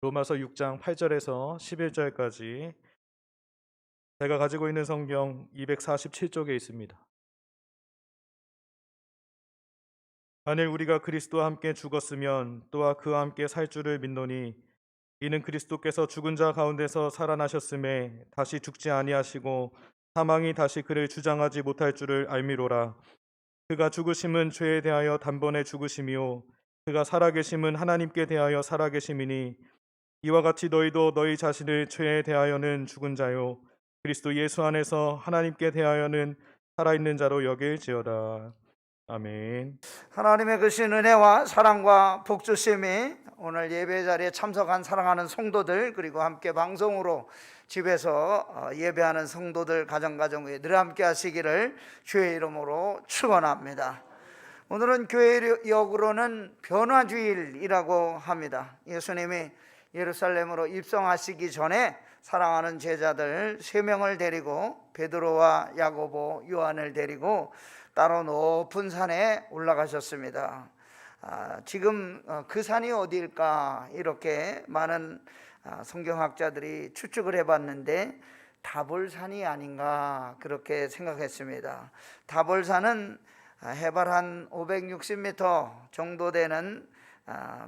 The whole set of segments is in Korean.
로마서 6장 8절에서 11절까지 제가 가지고 있는 성경 247쪽에 있습니다. 만일 우리가 그리스도와 함께 죽었으면 또한 그와 함께 살 줄을 믿노니 이는 그리스도께서 죽은 자 가운데서 살아나셨음에 다시 죽지 아니하시고 사망이 다시 그를 주장하지 못할 줄을 알미로라. 그가 죽으심은 죄에 대하여 단번에 죽으심이요 그가 살아계심은 하나님께 대하여 살아계심이니 이와 같이 너희도 너희 자신을 죄에 대하여는 죽은 자요 그리스도 예수 안에서 하나님께 대하여는 살아있는 자로 여길지어다. 아멘. 하나님의 크신 은혜와 사랑과 복주심이 오늘 예배 자리에 참석한 사랑하는 성도들, 그리고 함께 방송으로 집에서 예배하는 성도들 가정가정에 늘 함께 하시기를 주의 이름으로 축원합니다. 오늘은 교회역으로는 변화주일이라고 합니다. 예수님이 예루살렘으로 입성하시기 전에 사랑하는 제자들 3명을 데리고 베드로와 야고보, 요한을 데리고 따로 높은 산에 올라가셨습니다. 지금 그 산이 어디일까 이렇게 많은 성경학자들이 추측을 해봤는데 다볼산이 아닌가 그렇게 생각했습니다. 다볼산은 해발 한 560m 정도 되는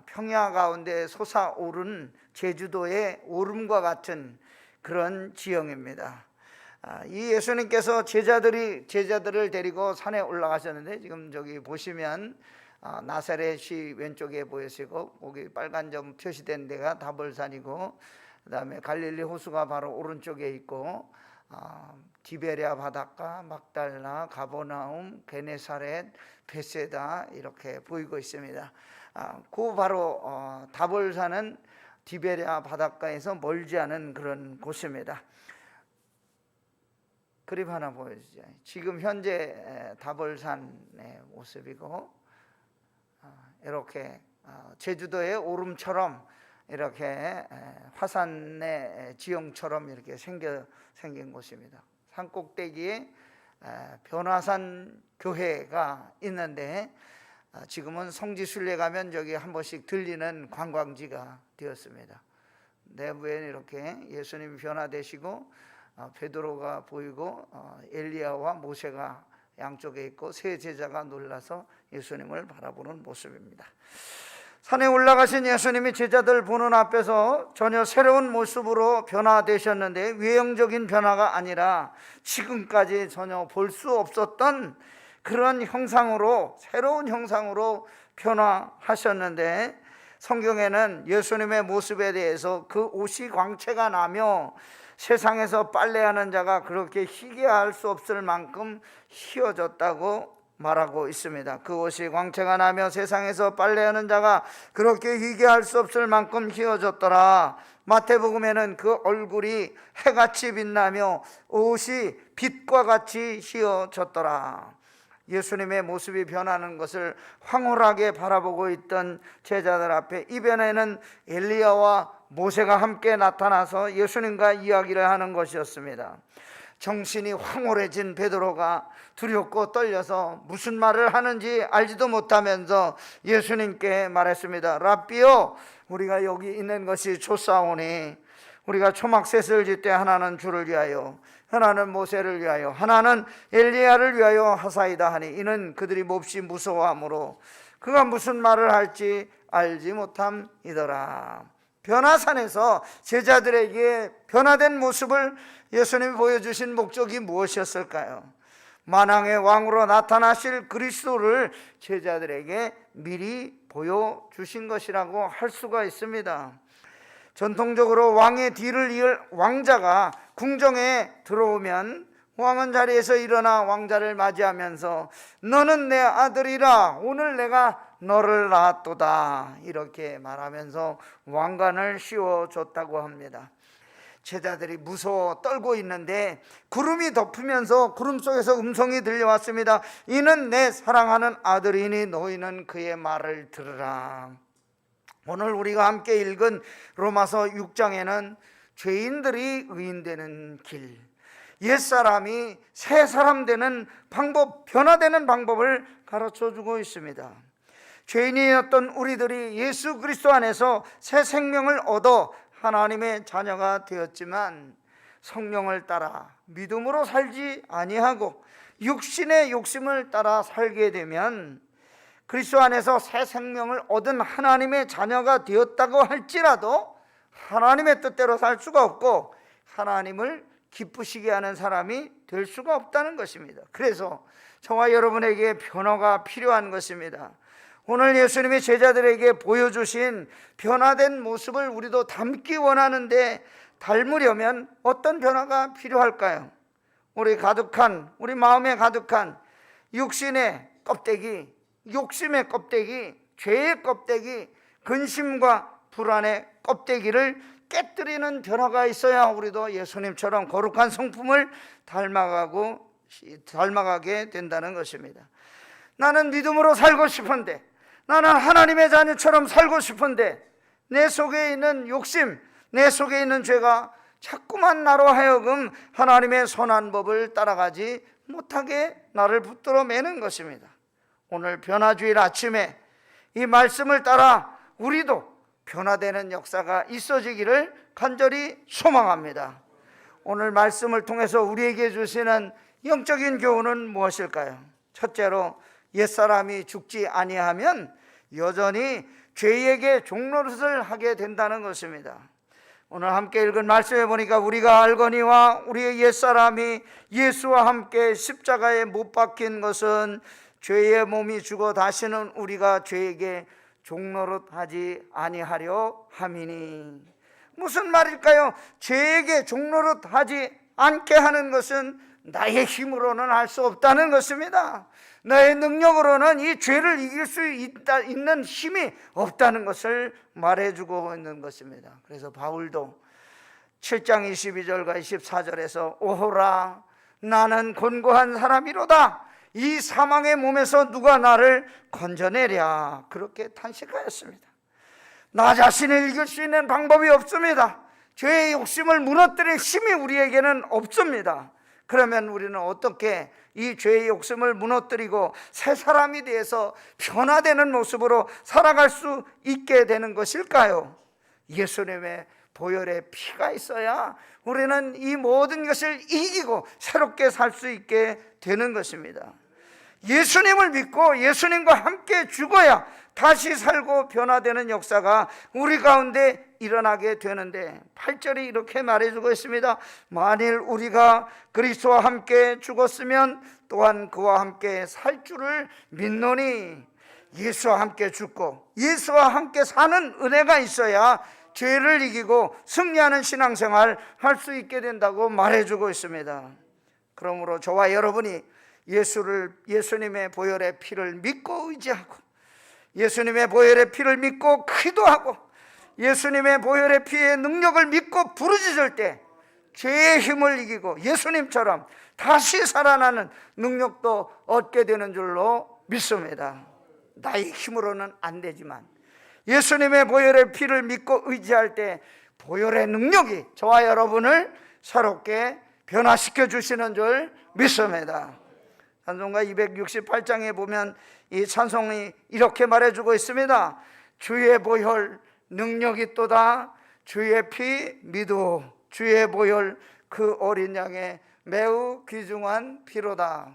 평야 가운데 솟아오른 제주도의 오름과 같은 그런 지형입니다. 이 예수님께서 제자들을 데리고 산에 올라가셨는데, 지금 저기 보시면 나사렛이 왼쪽에 보이시고 거기 빨간 점 표시된 데가 다볼산이고, 그 다음에 갈릴리 호수가 바로 오른쪽에 있고, 디베랴 바닷가, 막달라, 가버나움, 게네사렛, 베세다 이렇게 보이고 있습니다. 그 바로 다볼산은 디베랴 바닷가에서 멀지 않은 그런 곳입니다. 그림 하나 보여주죠. 지금 현재 다볼산의 모습이고, 이렇게 제주도의 오름처럼 이렇게 화산의 지형처럼 이렇게 생긴 곳입니다. 산 꼭대기에 변화산 교회가 있는데, 지금은 성지순례 가면 저기 한 번씩 들리는 관광지가 되었습니다. 내부에는 이렇게 예수님이 변화되시고 베드로가 보이고 엘리야와 모세가 양쪽에 있고 세 제자가 놀라서 예수님을 바라보는 모습입니다. 산에 올라가신 예수님이 제자들 보는 앞에서 전혀 새로운 모습으로 변화되셨는데, 외형적인 변화가 아니라 지금까지 전혀 볼 수 없었던 그런 형상으로, 새로운 형상으로 변화하셨는데, 성경에는 예수님의 모습에 대해서 그 옷이 광채가 나며 세상에서 빨래하는 자가 그렇게 희게할 수 없을 만큼 희어졌다고 말하고 있습니다. 그 옷이 광채가 나며 세상에서 빨래하는 자가 그렇게 희게할 수 없을 만큼 희어졌더라. 마태복음에는 그 얼굴이 해같이 빛나며 옷이 빛과 같이 희어졌더라. 예수님의 모습이 변하는 것을 황홀하게 바라보고 있던 제자들 앞에 이번에는 엘리야와 모세가 함께 나타나서 예수님과 이야기를 하는 것이었습니다. 정신이 황홀해진 베드로가 두렵고 떨려서 무슨 말을 하는지 알지도 못하면서 예수님께 말했습니다. 랍비요, 우리가 여기 있는 것이 좋사오니 우리가 초막셋을 짓되 하나는 주를 위하여, 하나는 모세를 위하여, 하나는 엘리야를 위하여 하사이다 하니, 이는 그들이 몹시 무서워하므로 그가 무슨 말을 할지 알지 못함이더라. 변화산에서 제자들에게 변화된 모습을 예수님이 보여주신 목적이 무엇이었을까요? 만왕의 왕으로 나타나실 그리스도를 제자들에게 미리 보여주신 것이라고 할 수가 있습니다. 전통적으로 왕의 뒤를 이을 왕자가 궁정에 들어오면 왕은 자리에서 일어나 왕자를 맞이하면서 너는 내 아들이라, 오늘 내가 너를 낳았도다, 이렇게 말하면서 왕관을 씌워줬다고 합니다. 제자들이 무서워 떨고 있는데 구름이 덮으면서 구름 속에서 음성이 들려왔습니다. 이는 내 사랑하는 아들이니 너희는 그의 말을 들으라. 오늘 우리가 함께 읽은 로마서 6장에는 죄인들이 의인되는 길, 옛사람이 새 사람 되는 방법, 변화되는 방법을 가르쳐주고 있습니다. 죄인이었던 우리들이 예수 그리스도 안에서 새 생명을 얻어 하나님의 자녀가 되었지만 성령을 따라 믿음으로 살지 아니하고 육신의 욕심을 따라 살게 되면 그리스도 안에서 새 생명을 얻은 하나님의 자녀가 되었다고 할지라도 하나님의 뜻대로 살 수가 없고 하나님을 기쁘시게 하는 사람이 될 수가 없다는 것입니다. 그래서 저와 여러분에게 변화가 필요한 것입니다. 오늘 예수님이 제자들에게 보여주신 변화된 모습을 우리도 담기 원하는데 닮으려면 어떤 변화가 필요할까요? 우리 마음에 가득한 육신의 껍데기, 욕심의 껍데기, 죄의 껍데기, 근심과 불안의 껍데기를 깨뜨리는 변화가 있어야 우리도 예수님처럼 거룩한 성품을 닮아가게 된다는 것입니다. 나는 믿음으로 살고 싶은데, 나는 하나님의 자녀처럼 살고 싶은데 내 속에 있는 욕심, 내 속에 있는 죄가 자꾸만 나로 하여금 하나님의 선한 법을 따라가지 못하게 나를 붙들어 매는 것입니다. 오늘 변화주일 아침에 이 말씀을 따라 우리도 변화되는 역사가 있어지기를 간절히 소망합니다. 오늘 말씀을 통해서 우리에게 주시는 영적인 교훈은 무엇일까요? 첫째로, 옛사람이 죽지 아니하면 여전히 죄에게 종노릇을 하게 된다는 것입니다. 오늘 함께 읽은 말씀에 보니까 우리가 알거니와 우리의 옛사람이 예수와 함께 십자가에 못 박힌 것은 죄의 몸이 죽어 다시는 우리가 죄에게 종노릇하지 아니하려 함이니. 무슨 말일까요? 죄에게 종노릇하지 않게 하는 것은 나의 힘으로는 할 수 없다는 것입니다. 나의 능력으로는 이 죄를 이길 수 있는 힘이 없다는 것을 말해주고 있는 것입니다. 그래서 바울도 7장 22절과 24절에서 오호라 나는 곤고한 사람이로다 이 사망의 몸에서 누가 나를 건져내랴 그렇게 탄식하였습니다. 나 자신을 이길 수 있는 방법이 없습니다. 죄의 욕심을 무너뜨릴 힘이 우리에게는 없습니다. 그러면 우리는 어떻게 이 죄의 욕심을 무너뜨리고 새 사람이 되어서 변화되는 모습으로 살아갈 수 있게 되는 것일까요? 예수님의 보혈의 피가 있어야 우리는 이 모든 것을 이기고 새롭게 살 수 있게 되는 것입니다. 예수님을 믿고 예수님과 함께 죽어야 다시 살고 변화되는 역사가 우리 가운데 일어나게 되는데 8절이 이렇게 말해주고 있습니다. 만일 우리가 그리스도와 함께 죽었으면 또한 그와 함께 살 줄을 믿노니. 예수와 함께 죽고 예수와 함께 사는 은혜가 있어야 죄를 이기고 승리하는 신앙생활 할 수 있게 된다고 말해주고 있습니다. 그러므로 저와 여러분이 예수님의 보혈의 피를 믿고 의지하고 예수님의 보혈의 피를 믿고 기도하고 예수님의 보혈의 피의 능력을 믿고 부르짖을 때 죄의 힘을 이기고 예수님처럼 다시 살아나는 능력도 얻게 되는 줄로 믿습니다. 나의 힘으로는 안 되지만 예수님의 보혈의 피를 믿고 의지할 때 보혈의 능력이 저와 여러분을 새롭게 변화시켜 주시는 줄 믿습니다. 찬송가 268장에 보면 이 찬송이 이렇게 말해주고 있습니다. 주의 보혈 능력이 있도다 주의 피 믿어 주의 보혈 그 어린 양의 매우 귀중한 피로다.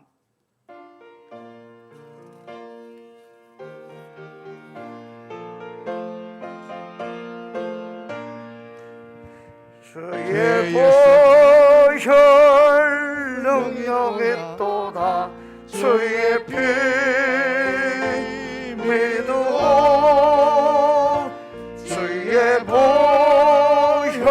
주의 보혈 능력이 있도다 주의 피 믿어 주의 보혈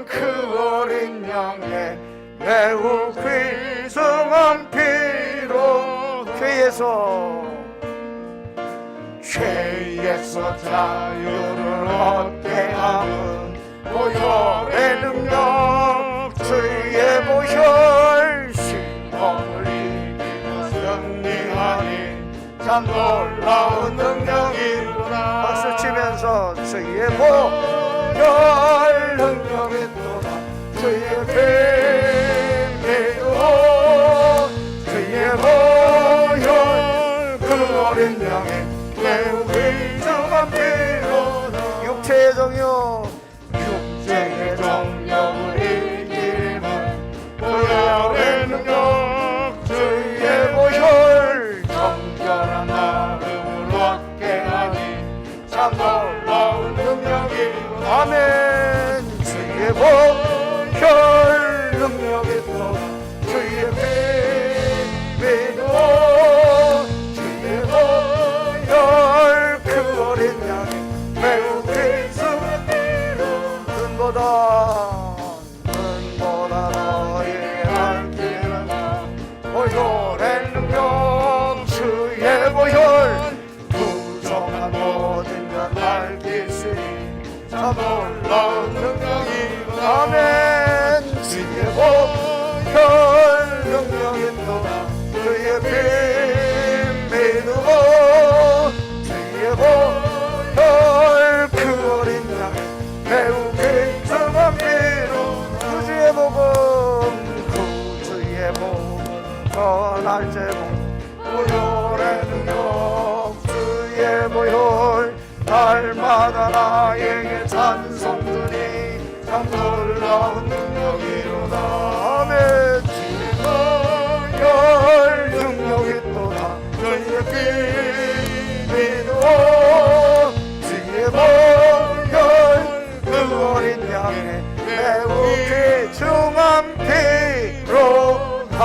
그 어린 양의 매우 귀중한 피로 죄에서 자유를 얻게 하는 보혈의 능력 주의 보혈 시험을 이기며 승리하니 참 놀라운 능력이로다. 박수 치면서 주의 보혈 능력이 또다 주의 피 믿어 주의 보혈 그 어린 양의 아멘. 주의 보혈 능력있도다. 주의 피 믿고 주의 보혈 그 어린 양 매우 굉장한 피로 구주의 복음 구주의 복음 전할 제복 보혈의 능력 주의 보혈 날마다 나에게 찬송 드리 참 놀라운 능력이로다. 아멘. 주의 보혈 능력있도다. 주의 피 믿고 주의 보혈 그 어린 양의 매우 귀중한 피로다.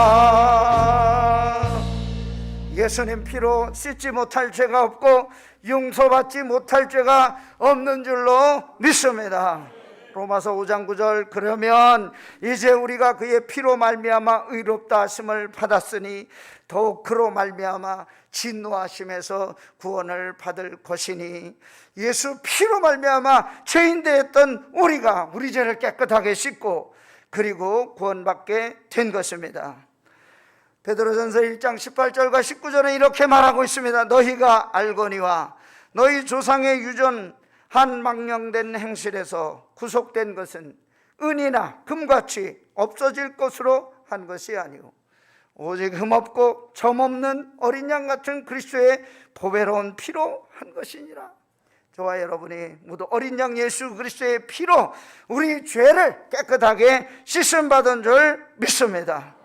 예수님 피로 씻지 못할 죄가 없고 용서받지 못할 죄가 없는 줄로 믿습니다. 로마서 5장 9절 그러면 이제 우리가 그의 피로 말미암아 의롭다 하심을 받았으니 더욱 그로 말미암아 진노하심에서 구원을 받을 것이니 예수 피로 말미암아 죄인 되었던 우리가 우리 죄를 깨끗하게 씻고 그리고 구원받게 된 것입니다. 베드로전서 1장 18절과 19절은 이렇게 말하고 있습니다. 너희가 알거니와 너희 조상의 유전한 망령된 행실에서 구속된 것은 은이나 금같이 없어질 것으로 한 것이 아니오 오직 흠없고 점없는 어린 양 같은 그리스도의 보배로운 피로 한 것이니라. 저와 여러분이 모두 어린 양 예수 그리스도의 피로 우리 죄를 깨끗하게 씻음 받은 줄 믿습니다.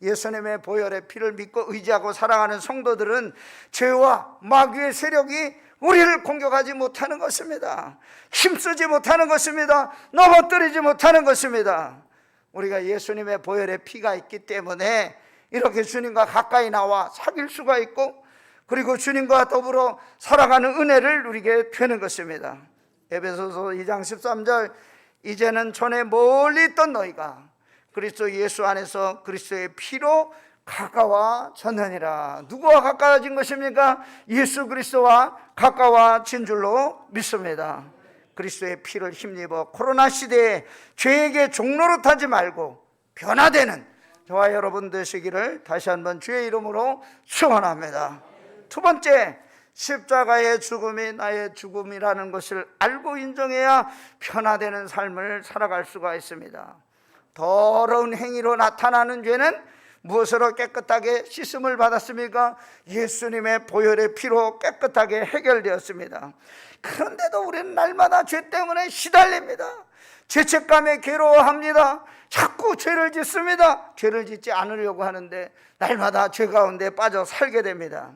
예수님의 보혈의 피를 믿고 의지하고 사랑하는 성도들은 죄와 마귀의 세력이 우리를 공격하지 못하는 것입니다. 힘쓰지 못하는 것입니다. 넘어뜨리지 못하는 것입니다. 우리가 예수님의 보혈의 피가 있기 때문에 이렇게 주님과 가까이 나와 사귈 수가 있고 그리고 주님과 더불어 살아가는 은혜를 누리게 되는 것입니다. 에베소서 2장 13절 이제는 전에 멀리 있던 너희가 그리스도 예수 안에서 그리스도의 피로 가까워졌느니라. 누구와 가까워진 것입니까? 예수 그리스도와 가까워진 줄로 믿습니다. 그리스도의 피를 힘입어 코로나 시대에 죄에게 종로로 타지 말고 변화되는 저와 여러분 되시기를 다시 한번 주의 이름으로 축원합니다. 두 번째, 십자가의 죽음이 나의 죽음이라는 것을 알고 인정해야 변화되는 삶을 살아갈 수가 있습니다. 더러운 행위로 나타나는 죄는 무엇으로 깨끗하게 씻음을 받았습니까? 예수님의 보혈의 피로 깨끗하게 해결되었습니다. 그런데도 우리는 날마다 죄 때문에 시달립니다. 죄책감에 괴로워합니다. 자꾸 죄를 짓습니다. 죄를 짓지 않으려고 하는데 날마다 죄 가운데 빠져 살게 됩니다.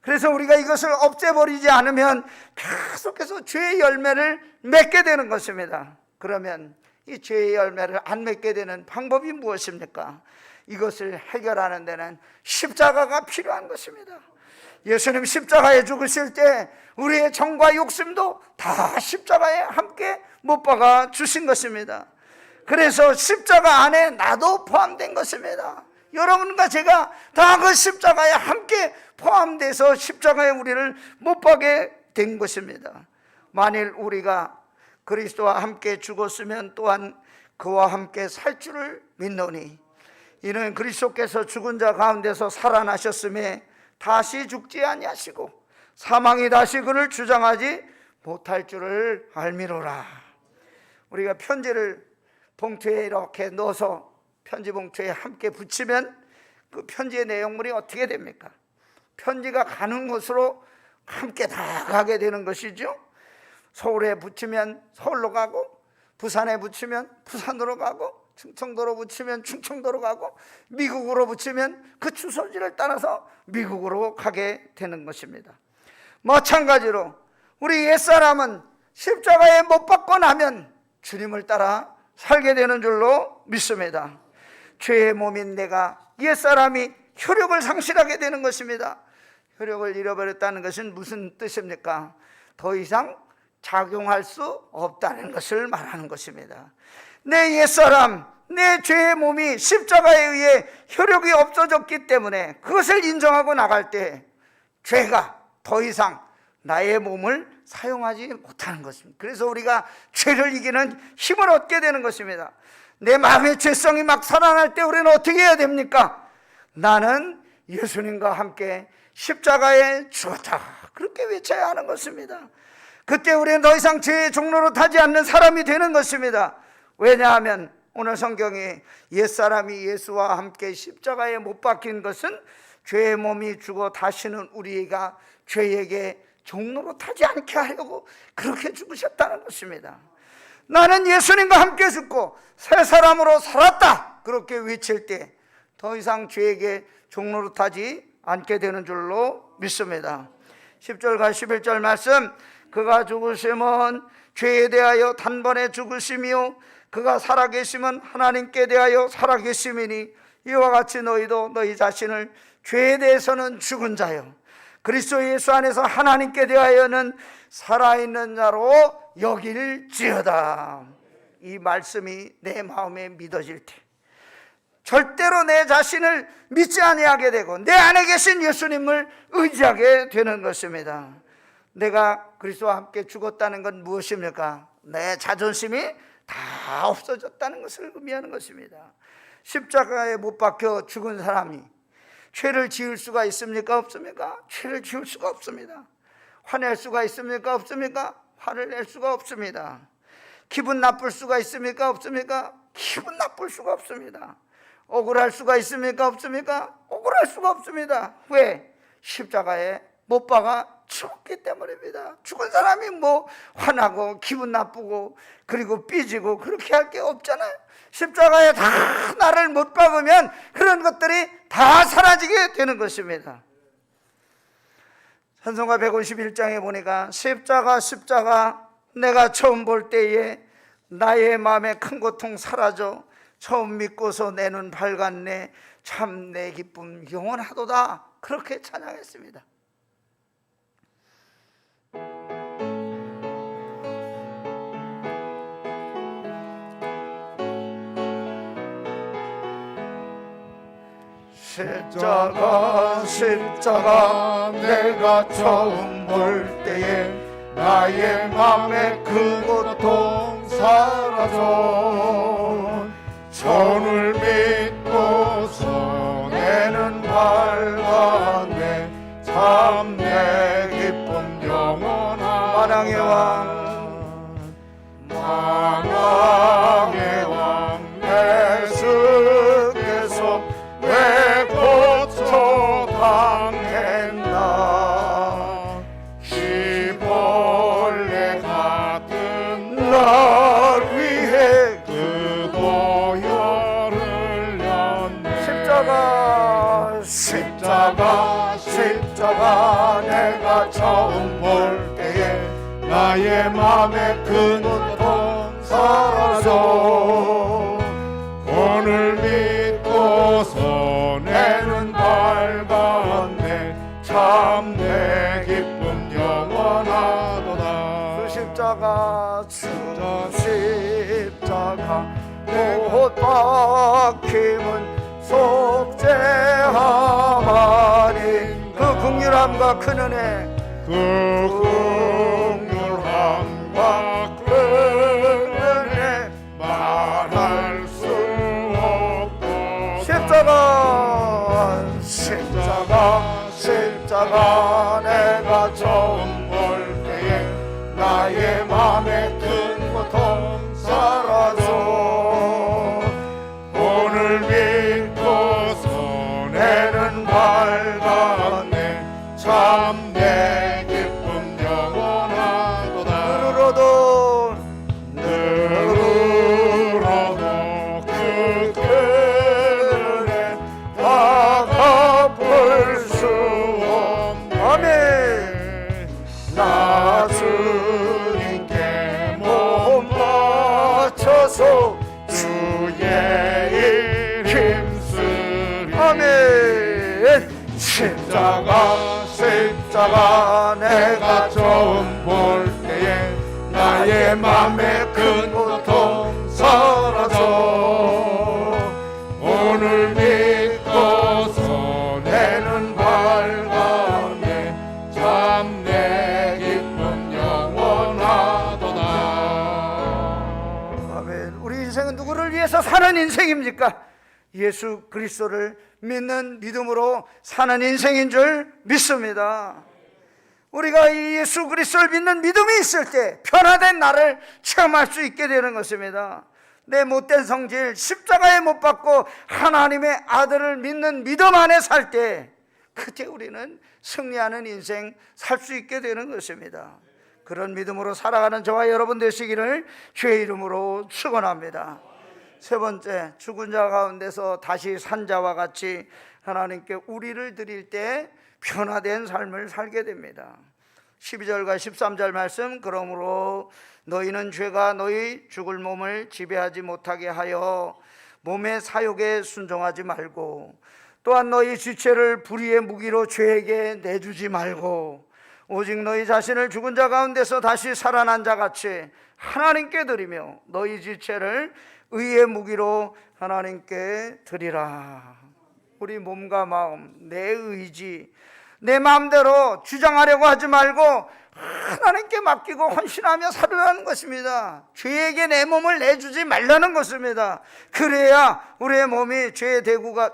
그래서 우리가 이것을 없애버리지 않으면 계속해서 죄의 열매를 맺게 되는 것입니다. 그러면 이 죄의 열매를 안 맺게 되는 방법이 무엇입니까? 이것을 해결하는 데는 십자가가 필요한 것입니다. 예수님 십자가에 죽으실 때 우리의 정과 욕심도 다 십자가에 함께 못 박아 주신 것입니다. 그래서 십자가 안에 나도 포함된 것입니다. 여러분과 제가 다 그 십자가에 함께 포함돼서 십자가에 우리를 못 박게 된 것입니다. 만일 우리가 그리스도와 함께 죽었으면 또한 그와 함께 살 줄을 믿노니 이는 그리스도께서 죽은 자 가운데서 살아나셨음에 다시 죽지 아니하시고 사망이 다시 그를 주장하지 못할 줄을 알미로라. 우리가 편지를 봉투에 이렇게 넣어서 편지 봉투에 함께 붙이면 그 편지의 내용물이 어떻게 됩니까? 편지가 가는 곳으로 함께 다 가게 되는 것이죠. 서울에 붙이면 서울로 가고, 부산에 붙이면 부산으로 가고, 충청도로 붙이면 충청도로 가고, 미국으로 붙이면 그 주소지를 따라서 미국으로 가게 되는 것입니다. 마찬가지로 우리 옛사람은 십자가에 못 박고 나면 주님을 따라 살게 되는 줄로 믿습니다. 죄의 몸인 내가 옛사람이 효력을 상실하게 되는 것입니다. 효력을 잃어버렸다는 것은 무슨 뜻입니까? 더 이상 작용할 수 없다는 것을 말하는 것입니다. 내 옛사람, 내 죄의 몸이 십자가에 의해 효력이 없어졌기 때문에 그것을 인정하고 나갈 때 죄가 더 이상 나의 몸을 사용하지 못하는 것입니다. 그래서 우리가 죄를 이기는 힘을 얻게 되는 것입니다. 내 마음의 죄성이 막 살아날 때 우리는 어떻게 해야 됩니까? 나는 예수님과 함께 십자가에 죽었다, 그렇게 외쳐야 하는 것입니다. 그때 우리는 더 이상 죄의 종로로 타지 않는 사람이 되는 것입니다. 왜냐하면 오늘 성경이 옛사람이 예수와 함께 십자가에 못 박힌 것은 죄의 몸이 죽어 다시는 우리가 죄에게 종로로 타지 않게 하려고 그렇게 죽으셨다는 것입니다. 나는 예수님과 함께 죽고 새 사람으로 살았다, 그렇게 외칠 때 더 이상 죄에게 종로로 타지 않게 되는 줄로 믿습니다. 10절과 11절 말씀, 그가 죽으심은 죄에 대하여 단번에 죽으심이요 그가 살아계심은 하나님께 대하여 살아계심이니 이와 같이 너희도 너희 자신을 죄에 대해서는 죽은 자요 그리스도 예수 안에서 하나님께 대하여는 살아있는 자로 여길지어다. 이 말씀이 내 마음에 믿어질 때 절대로 내 자신을 믿지 아니하게 되고 내 안에 계신 예수님을 의지하게 되는 것입니다. 내가 그리스도와 함께 죽었다는 건 무엇입니까? 내 자존심이 다 없어졌다는 것을 의미하는 것입니다. 십자가에 못 박혀 죽은 사람이 죄를 지을 수가 있습니까? 없습니까? 죄를 지을 수가 없습니다. 화낼 수가 있습니까? 없습니까? 화를 낼 수가 없습니다. 기분 나쁠 수가 있습니까? 없습니까? 기분 나쁠 수가 없습니다. 억울할 수가 있습니까? 없습니까? 억울할 수가 없습니다. 왜? 십자가에 못 박아 죽었기 때문입니다. 죽은 사람이 뭐 화나고 기분 나쁘고 그리고 삐지고 그렇게 할 게 없잖아요. 십자가에 다 나를 못 박으면 그런 것들이 다 사라지게 되는 것입니다. 찬송가 151장에 보니까 십자가 내가 처음 볼 때에 나의 마음에 큰 고통 사라져 처음 믿고서 내 눈 밝았네 참 내 기쁨 영원하도다, 그렇게 찬양했습니다. 십자가 내가 처음 볼 때에 나의 맘에 큰 고통 사라져 전을 믿고서 내는 밝았네 참 내 기쁨 영원한 만왕의 왕 예수께서 왜 고쳐 당했나 시벌레 같은 날 위해 그 보혈을 흘렸네. 십자가 내가 처음 볼 때에 나의 맘에 큰 고통 사라져 오늘 믿고서 내는 밝았네 참 내 기쁨 영원하도다. 그 십자가 못 박힘은 속죄하마니 그 긍휼함과 큰 은혜 그 긍휼함과 큰 은혜 말할 수 없고 십자가 내가 처음 볼 때에 나의 맘에 큰 고통 사라져 오늘 믿고서 내는 밝았네 참 내 기쁨 영원하도다. 누르러도 그 은혜 다 갚을 수 없네. 아멘. 나 주님께 몸 바쳐서 주의 일 힘쓰리. 아멘. 십자가 내가 처음 볼 때에 나의 맘에 큰 고통 사라져 오늘 믿고서 내는 밝았네 참 내 기쁨 영 인생입니까? 예수 그리스도를 믿는 믿음으로 사는 인생인 줄 믿습니다. 우리가 이 예수 그리스도를 믿는 믿음이 있을 때 변화된 나를 체험할 수 있게 되는 것입니다. 내 못된 성질, 십자가에 못 박고 하나님의 아들을 믿는 믿음 안에 살 때, 그때 우리는 승리하는 인생 살 수 있게 되는 것입니다. 그런 믿음으로 살아가는 저와 여러분 되시기를 주의 이름으로 축원합니다. 세 번째, 죽은 자 가운데서 다시 산 자와 같이 하나님께 우리를 드릴 때 변화된 삶을 살게 됩니다. 12절과 13절 말씀, 그러므로 너희는 죄가 너희 죽을 몸을 지배하지 못하게 하여 몸의 사욕에 순종하지 말고, 또한 너희 지체를 불의의 무기로 죄에게 내주지 말고, 오직 너희 자신을 죽은 자 가운데서 다시 살아난 자 같이 하나님께 드리며 너희 지체를 의의 무기로 하나님께 드리라. 우리 몸과 마음, 내 의지, 내 마음대로 주장하려고 하지 말고 하나님께 맡기고 헌신하며 살으라는 것입니다. 죄에게 내 몸을 내주지 말라는 것입니다. 그래야 우리의 몸이 죄의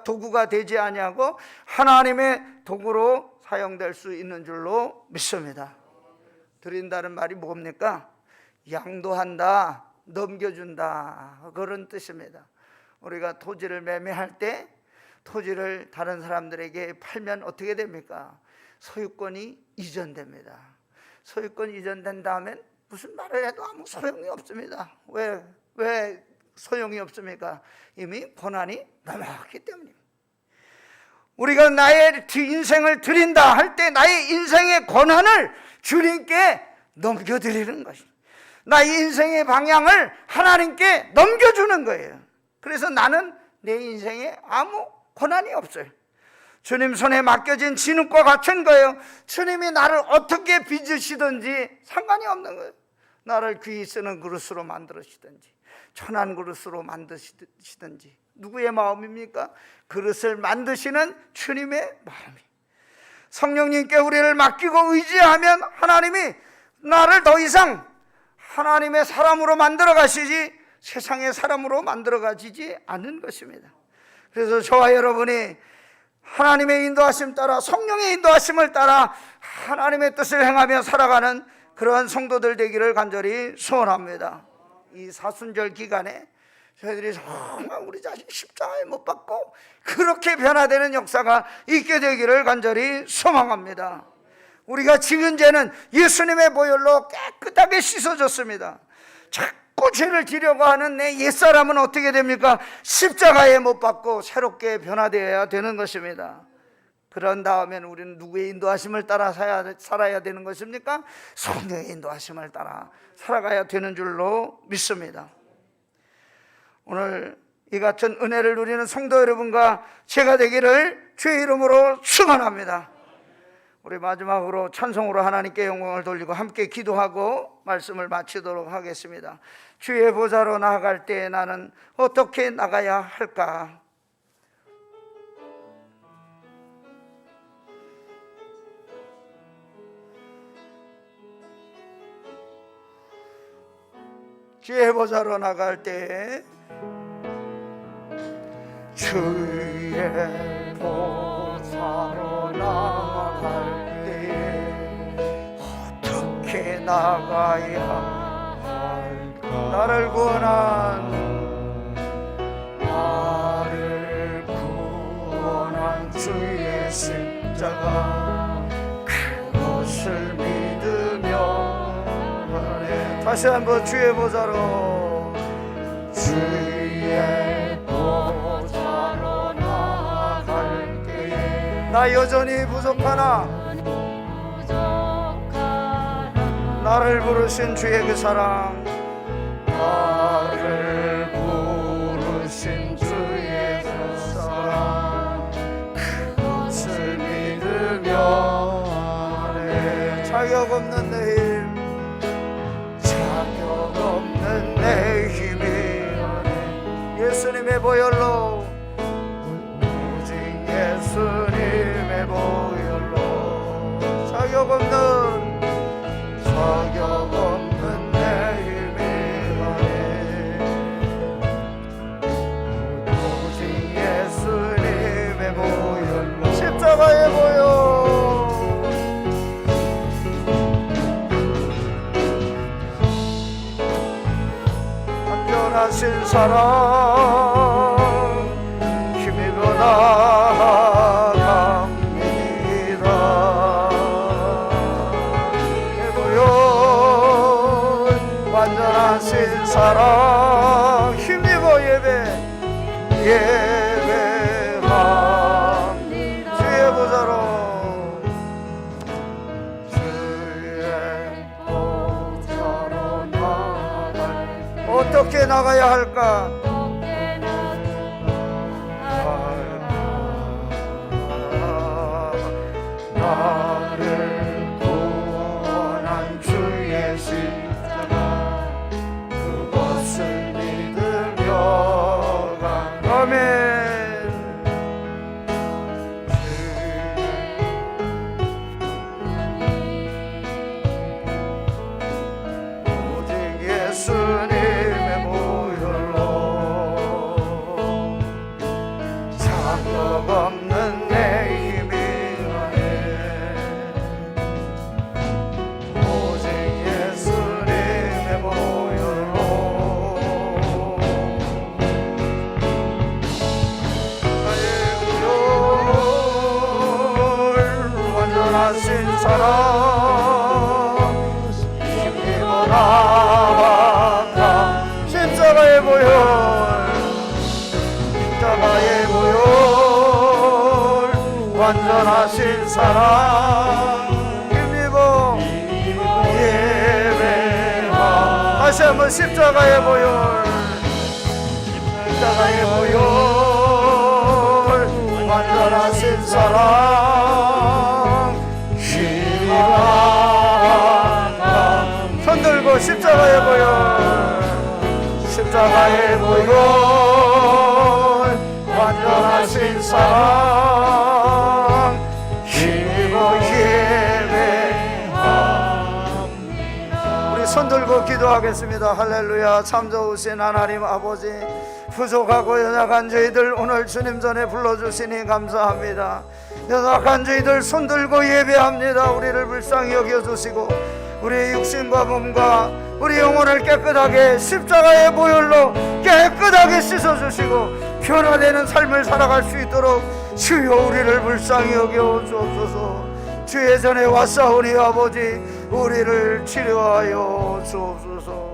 도구가 되지 아니하고 하나님의 도구로 사용될 수 있는 줄로 믿습니다. 드린다는 말이 뭡니까? 양도한다, 넘겨준다, 그런 뜻입니다. 우리가 토지를 매매할 때 토지를 다른 사람들에게 팔면 어떻게 됩니까? 소유권이 이전됩니다. 소유권이 이전된 다음엔 무슨 말을 해도 아무 소용이 없습니다. 왜 소용이 없습니까? 이미 권한이 넘어갔기 때문입니다. 우리가 나의 인생을 드린다 할 때 나의 인생의 권한을 주님께 넘겨드리는 것입니다. 나의 인생의 방향을 하나님께 넘겨주는 거예요. 그래서 나는 내 인생에 아무 권한이 없어요. 주님 손에 맡겨진 진흙과 같은 거예요. 주님이 나를 어떻게 빚으시든지 상관이 없는 거예요. 나를 귀히 쓰는 그릇으로 만들으시든지 천한 그릇으로 만드시든지, 누구의 마음입니까? 그릇을 만드시는 주님의 마음이. 성령님께 우리를 맡기고 의지하면 하나님이 나를 더 이상 하나님의 사람으로 만들어 가시지 세상의 사람으로 만들어 가지지 않는 것입니다. 그래서 저와 여러분이 하나님의 인도하심 따라, 성령의 인도하심을 따라 하나님의 뜻을 행하며 살아가는 그러한 성도들 되기를 간절히 소원합니다. 이 사순절 기간에 저희들이 정말 우리 자신 십자가에 못 박고 그렇게 변화되는 역사가 있게 되기를 간절히 소망합니다. 우리가 지은 죄는 예수님의 보혈로 깨끗하게 씻어졌습니다. 자꾸 죄를 지려고 하는 내 옛사람은 어떻게 됩니까? 십자가에 못 박고 새롭게 변화되어야 되는 것입니다. 그런 다음에는 우리는 누구의 인도하심을 따라 살아야 되는 것입니까? 성령의 인도하심을 따라 살아가야 되는 줄로 믿습니다. 오늘 이 같은 은혜를 누리는 성도 여러분과 제가 되기를 주의 이름으로 축원합니다. 우리 마지막으로 찬송으로 하나님께 영광을 돌리고 함께 기도하고 말씀을 마치도록 하겠습니다. 주의 보좌로 나아갈 때 나는 어떻게 나가야 할까? 주의 보좌로 나갈 때, 주의 보좌로 나갈 때 어떻게 나가야 할까? 나를 구원한 주의 십자가, 그것을 믿으며 다시 한번 주의 보좌로, 주의 보좌로 나갈 때에 나 여전히 부족하나 나를 부르신 주의 그 사랑, 나를 부르신 주의 그 사랑, 그것을 믿으며 자격 없는 내 힘, 자격 없는 내 힘이 예수님의 보혈로, 오직 예수님의 보혈로, 자격 없는 내 힘이 가네. 사랑 힘입어 나갑니다. 예보요 완전하신 사랑 힘입어 예배합니다. 주의 보좌로 어떻게 나가야 할까? 나를 구원한 주의 십자가 그것을 믿으며 가. 아멘. 오직 예수님의 보혈로 자격 없는 내 힘이 나네. 오직 예수님의 보혈로 나의 구원 완전하신 사랑 힘입어 나아간다. 십자가의 보혈 십자가의 보혈 완전하신 사랑 힘입어 예배하. 다시 한번 십자가의 보혈 십자가의 보혈 완전하신 사랑 힘입어 손들고 십자가의 보혈 십자가의 보혈 완전하신 사랑 힘입어 예배합니다. 우리 손들고 기도하겠습니다. 할렐루야. 참 좋으신 하나님 아버지, 부족하고 연약한 저희들 오늘 주님 전에 불러주시니 감사합니다. 연약한 저희들 손들고 예배합니다. 우리를 불쌍히 여겨주시고 우리의 육신과 몸과 우리 영혼을 깨끗하게 십자가의 보혈로 깨끗하게 씻어주시고 변화되는 삶을 살아갈 수 있도록 주여 우리를 불쌍히 여겨 주옵소서. 주의 전에 왔사오니 아버지 우리를 치료하여 주옵소서.